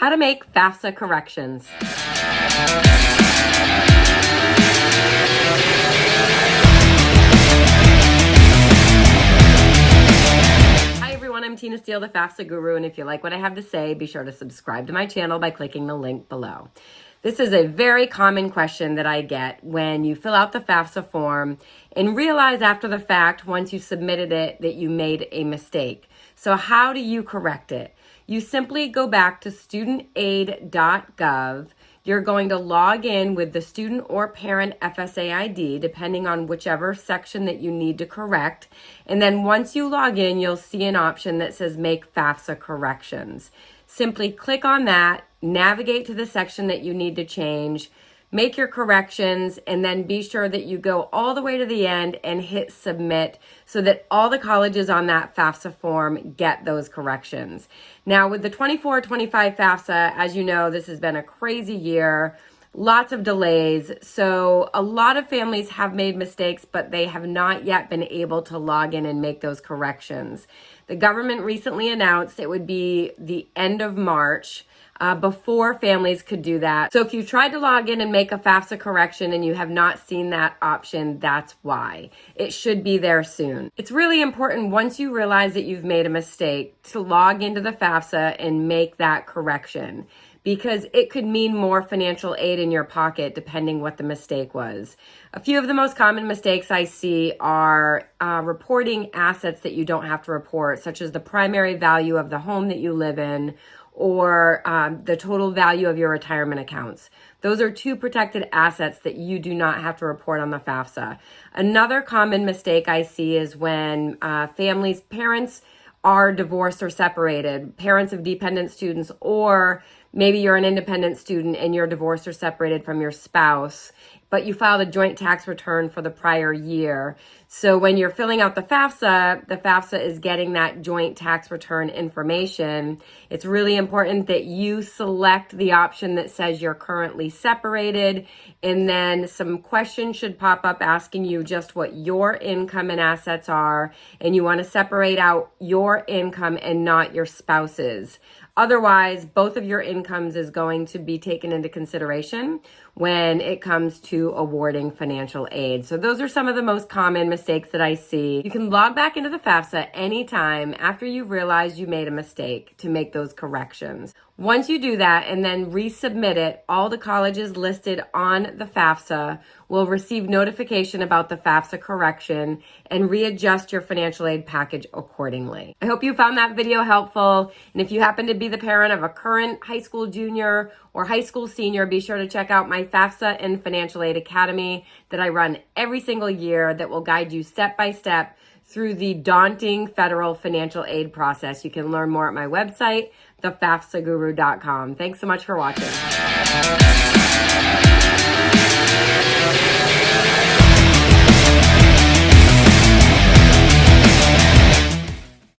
How to make FAFSA corrections. Hi everyone, I'm Tina Steele, the FAFSA Guru, and if you like what I have to say, be sure to subscribe to my channel by clicking the link below. This is a very common question that I get when you fill out the FAFSA form and realize after the fact, once you submitted it, that you made a mistake. So how do you correct it? You simply go back to studentaid.gov. You're going to log in with the student or parent FSA ID, depending on whichever section that you need to correct. And then once you log in, you'll see an option that says Make FAFSA Corrections. Simply click on that, navigate to the section that you need to change, make your corrections, and then be sure that you go all the way to the end and hit submit so that all the colleges on that FAFSA form get those corrections. Now with the 24-25 FAFSA, as you know, this has been a crazy year, lots of delays. So a lot of families have made mistakes, but they have not yet been able to log in and make those corrections. The government recently announced it would be the end of March before families could do that. So if you tried to log in and make a FAFSA correction and you have not seen that option, that's why. It should be there soon. It's really important once you realize that you've made a mistake to log into the FAFSA and make that correction, because it could mean more financial aid in your pocket depending what the mistake was. A few of the most common mistakes I see are reporting assets that you don't have to report, such as the primary value of the home that you live in, or the total value of your retirement accounts. Those are two protected assets that you do not have to report on the FAFSA. Another common mistake I see is when parents are divorced or separated, parents of dependent students, or maybe you're an independent student and you're divorced or separated from your spouse, but you filed a joint tax return for the prior year. So when you're filling out the FAFSA is getting that joint tax return information. It's really important that you select the option that says you're currently separated, and then some questions should pop up asking you just what your income and assets are, and you want to separate out your income and not your spouse's. Otherwise, both of your incomes is going to be taken into consideration when it comes to awarding financial aid. So those are some of the most common mistakes that I see. You can log back into the FAFSA anytime after you realize you made a mistake to make those corrections. Once you do that and then resubmit it, all the colleges listed on the FAFSA will receive notification about the FAFSA correction and readjust your financial aid package accordingly. I hope you found that video helpful. And if you happen to be the parent of a current high school junior or high school senior, be sure to check out my FAFSA and Financial Aid Academy that I run every single year that will guide you step by step through the daunting federal financial aid process. You can learn more at my website, thefafsaguru.com. Thanks so much for watching.